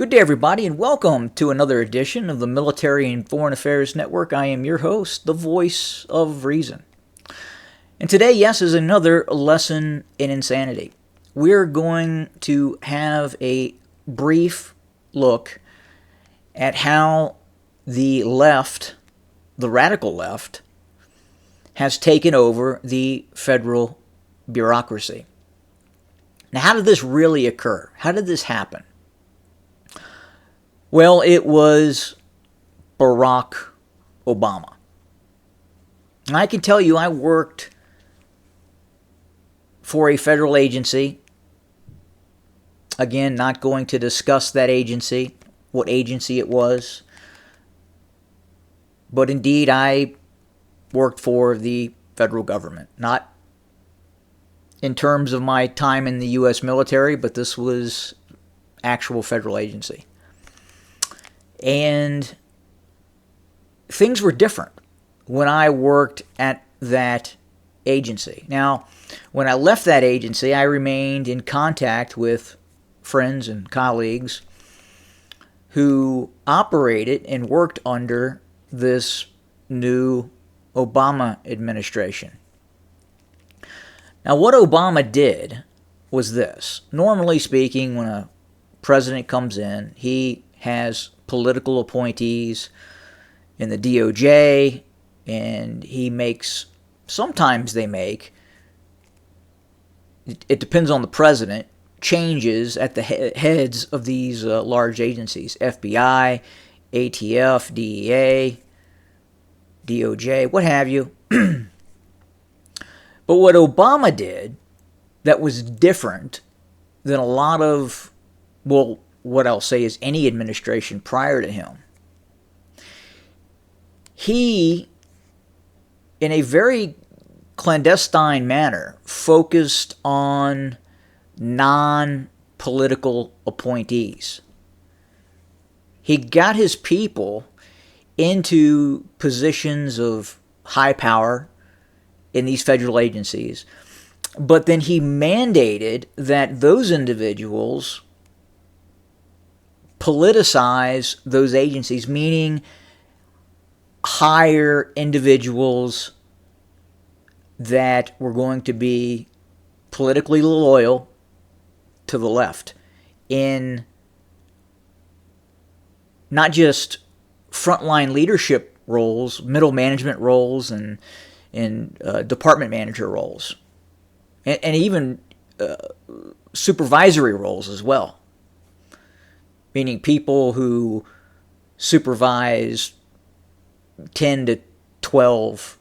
Good day, everybody, and welcome to another edition of the Military and Foreign Affairs Network. I am your host, the voice of reason. And today, yes, is another lesson in insanity. We're going to have a brief look at how the left, the radical left, has taken over the federal bureaucracy. Now, how did this really occur? How did this happen? Well, it was Barack Obama. And I can tell you I worked for a federal agency. Again, not going to discuss that agency, what agency it was. But indeed, I worked for the federal government. Not in terms of my time in the U.S. military, but this was actual federal agency. And things were different when I worked at that agency. Now, when I left that agency, I remained in contact with friends and colleagues who operated and worked under this new Obama administration. Now, what Obama did was this. Normally speaking, when a president comes in, he has political appointees in the DOJ, and sometimes they make, it depends on the president, changes at the heads of these large agencies, FBI, ATF, DEA, DOJ, what have you. But what Obama did that was different than a lot of, what I'll say is any administration prior to him, he, in a very clandestine manner, focused on non-political appointees. He got his people into positions of high power in these federal agencies, but then he mandated that those individuals politicize those agencies, meaning hire individuals that were going to be politically loyal to the left in not just frontline leadership roles, middle management roles, and department manager roles, and even supervisory roles as well. Meaning people who supervise 10 to 12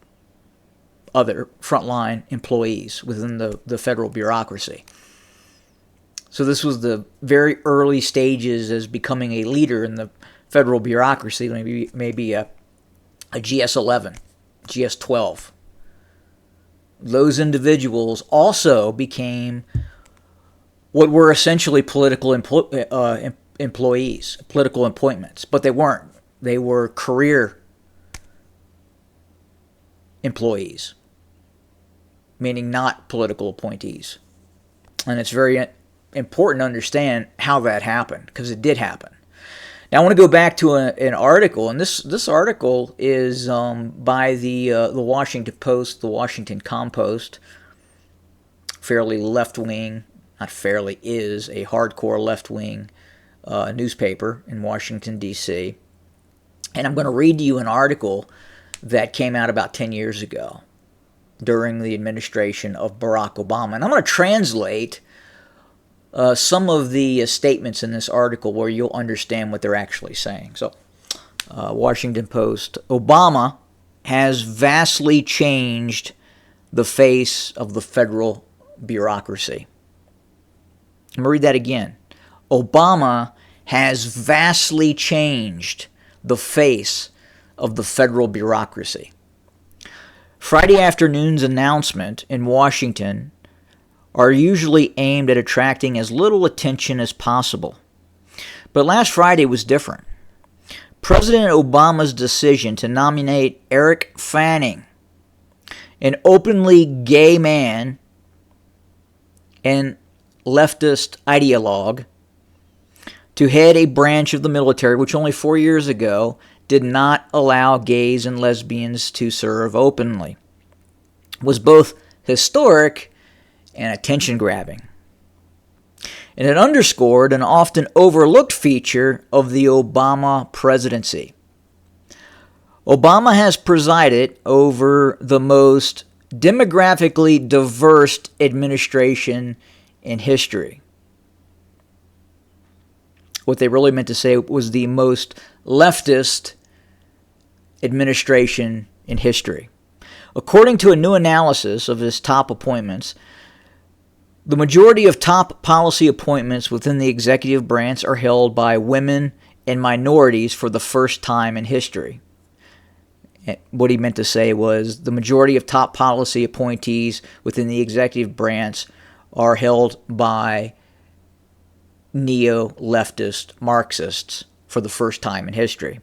other frontline employees within the federal bureaucracy. So this was the very early stages as becoming a leader in the federal bureaucracy, maybe a GS-11, GS-12. Those individuals also became what were essentially political employees, political appointments, but they weren't. They were career employees, meaning not political appointees. And it's very important to understand how that happened, because it did happen. Now, I want to go back to an article, and this article is by the Washington Post, the Washington Compost, fairly left-wing, not fairly, is a hardcore left-wing newspaper in Washington, D.C. And I'm going to read to you an article that came out about 10 years ago during the administration of Barack Obama. And I'm going to translate some of the statements in this article where you'll understand what they're actually saying. So, Washington Post, Obama has vastly changed the face of the federal bureaucracy. I'm going to read that again. Obama has vastly changed the face of the federal bureaucracy. Friday afternoon's announcement in Washington are usually aimed at attracting as little attention as possible. But last Friday was different. President Obama's decision to nominate Eric Fanning, an openly gay man and leftist ideologue, to head a branch of the military which only 4 years ago did not allow gays and lesbians to serve openly, was both historic and attention-grabbing. And it underscored an often overlooked feature of the Obama presidency. Obama has presided over the most demographically diverse administration in history. What they really meant to say was the most leftist administration in history. According to a new analysis of his top appointments, the majority of top policy appointments within the executive branch are held by women and minorities for the first time in history. What he meant to say was the majority of top policy appointees within the executive branch are held by neo-leftist Marxists for the first time in history.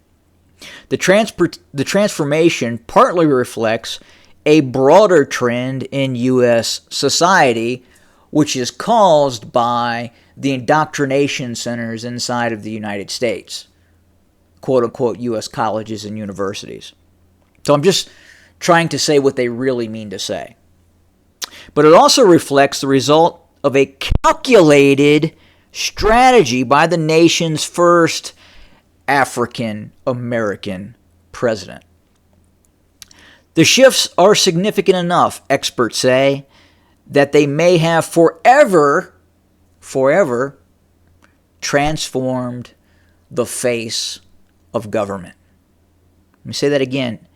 The transformation partly reflects a broader trend in U.S. society, which is caused by the indoctrination centers inside of the United States, quote-unquote U.S. colleges and universities. So I'm just trying to say what they really mean to say. But it also reflects the result of a calculated strategy by the nation's first African-American president. The shifts are significant enough, experts say, that they may have forever transformed the face of government. Let me say that again.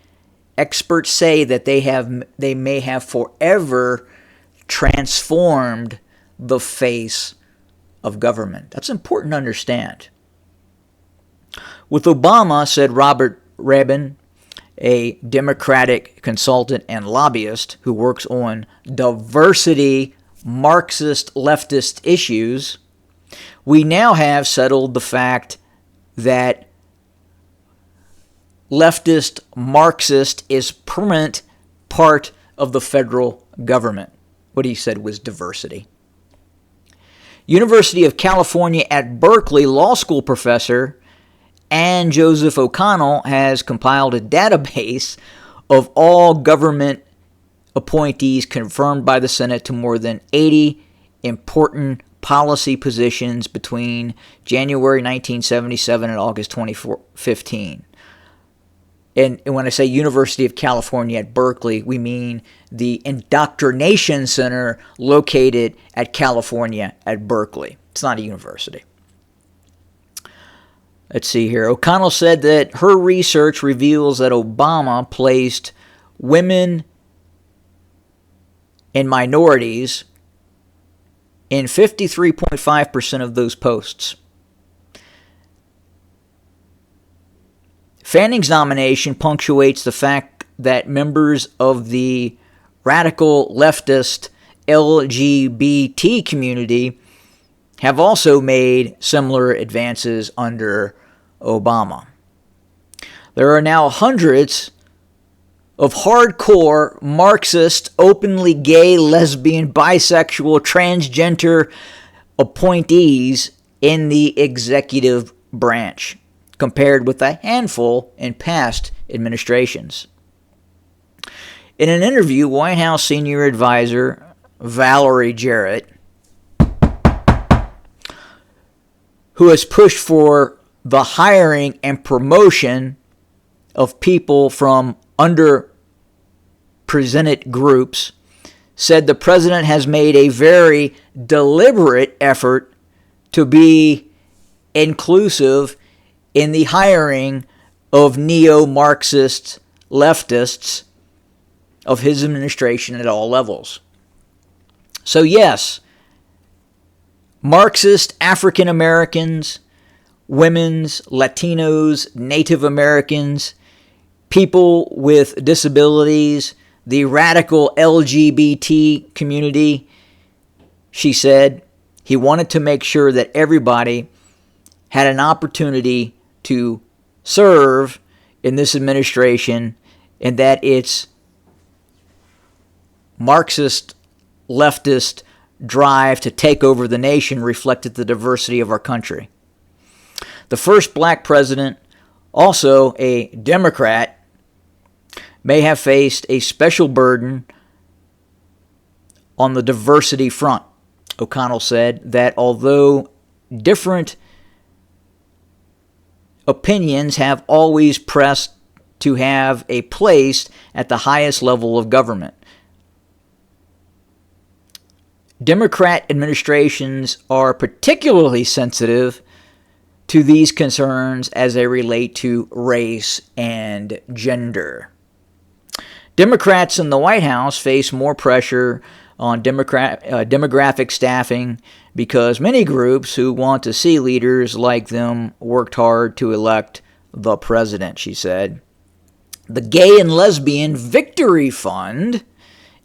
Experts say that they may have forever transformed the face of government. That's important to understand. With Obama, said Robert Rabin, a Democratic consultant and lobbyist who works on diversity Marxist leftist issues, we now have settled the fact that leftist Marxist is permanent part of the federal government. What he said was diversity. University of California at Berkeley law school professor Ann Joseph O'Connell has compiled a database of all government appointees confirmed by the Senate to more than 80 important policy positions between January 1977 and August 2015. And when I say University of California at Berkeley, we mean the indoctrination center located at California at Berkeley. It's not a university. Let's see here. O'Connell said that her research reveals that Obama placed women and minorities in 53.5% of those posts. Fanning's nomination punctuates the fact that members of the radical leftist LGBT community have also made similar advances under Obama. There are now hundreds of hardcore Marxist, openly gay, lesbian, bisexual, transgender appointees in the executive branch, compared with a handful in past administrations. In an interview, White House senior advisor Valerie Jarrett, who has pushed for the hiring and promotion of people from underrepresented groups, said the president has made a very deliberate effort to be inclusive in the hiring of neo-Marxist leftists of his administration at all levels. So yes, Marxist African Americans, women's, Latinos, Native Americans, people with disabilities, the radical LGBT community, she said, he wanted to make sure that everybody had an opportunity to serve in this administration, and that its Marxist leftist drive to take over the nation reflected the diversity of our country. The first black president, also a Democrat, may have faced a special burden on the diversity front. O'Connell said that although different opinions have always pressed to have a place at the highest level of government, Democrat administrations are particularly sensitive to these concerns as they relate to race and gender. Democrats in the White House face more pressure on demographic staffing because many groups who want to see leaders like them worked hard to elect the president, she said. The Gay and Lesbian Victory Fund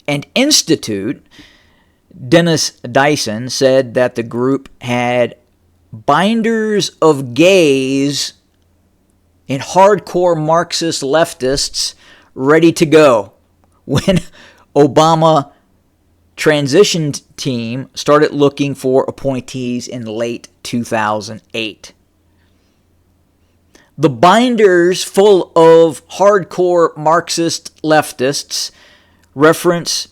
and Institute, Dennis Dyson, said that the group had binders of gays and hardcore Marxist leftists ready to go when Obama transition team started looking for appointees in late 2008. The binders full of hardcore Marxist leftists reference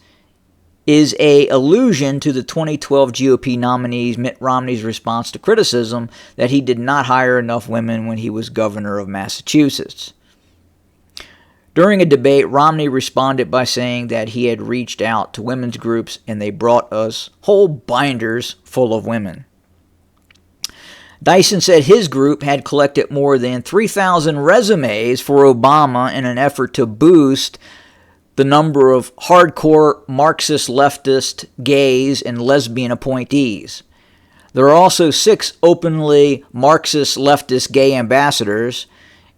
is a allusion to the 2012 GOP nominee Mitt Romney's response to criticism that he did not hire enough women when he was governor of Massachusetts. During a debate, Romney responded by saying that he had reached out to women's groups and they brought us whole binders full of women. Dyson said his group had collected more than 3,000 resumes for Obama in an effort to boost the number of hardcore Marxist leftist gays and lesbian appointees. There are also 6 openly Marxist leftist gay ambassadors,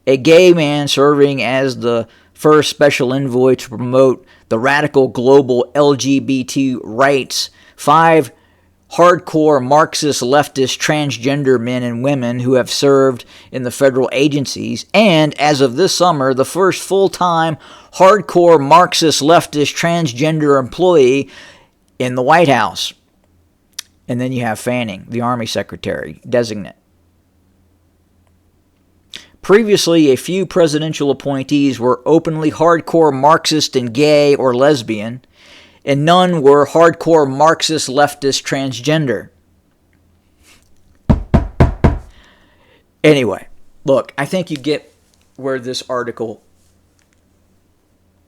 a gay man serving as the first special envoy to promote the radical global LGBT rights, 5 hardcore Marxist leftist transgender men and women who have served in the federal agencies, and, as of this summer, the first full-time hardcore Marxist leftist transgender employee in the White House. And then you have Fanning, the Army Secretary designate. Previously, a few presidential appointees were openly hardcore Marxist and gay or lesbian, and none were hardcore Marxist leftist transgender. Anyway, look, I think you get where this article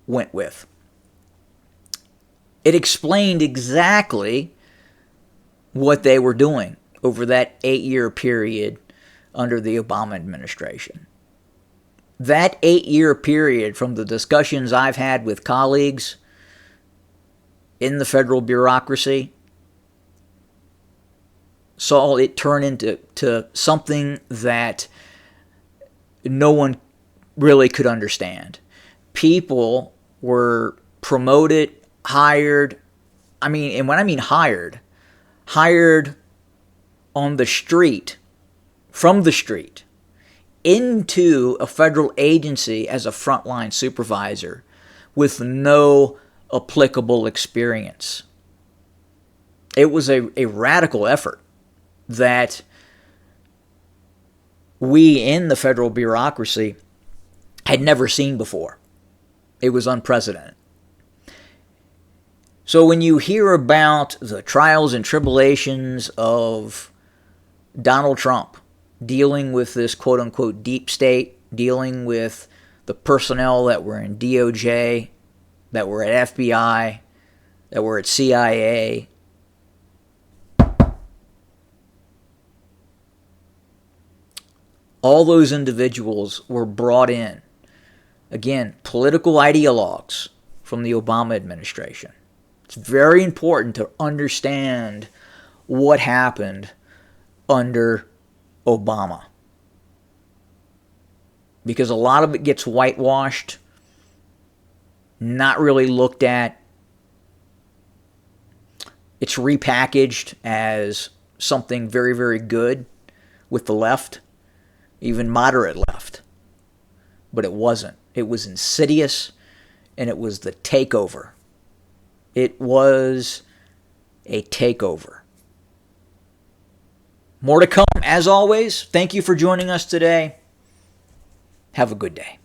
went with. It explained exactly what they were doing over that 8-year period under the Obama administration. That 8-year period, from the discussions I've had with colleagues in the federal bureaucracy, saw it turn into something that no one really could understand. People were promoted, hired, and when I mean hired on the street, from the street, into a federal agency as a frontline supervisor with no applicable experience. It was a radical effort that we in the federal bureaucracy had never seen before. It was unprecedented. So when you hear about the trials and tribulations of Donald Trump dealing with this quote-unquote deep state, dealing with the personnel that were in DOJ, that were at FBI, that were at CIA, all those individuals were brought in. Again, political ideologues from the Obama administration. It's very important to understand what happened under Obama, because a lot of it gets whitewashed, not really looked at. It's repackaged as something very, very good with the left, even moderate left. But it wasn't. It was insidious, and it was the takeover. It was a takeover. More to come, as always. Thank you for joining us today. Have a good day.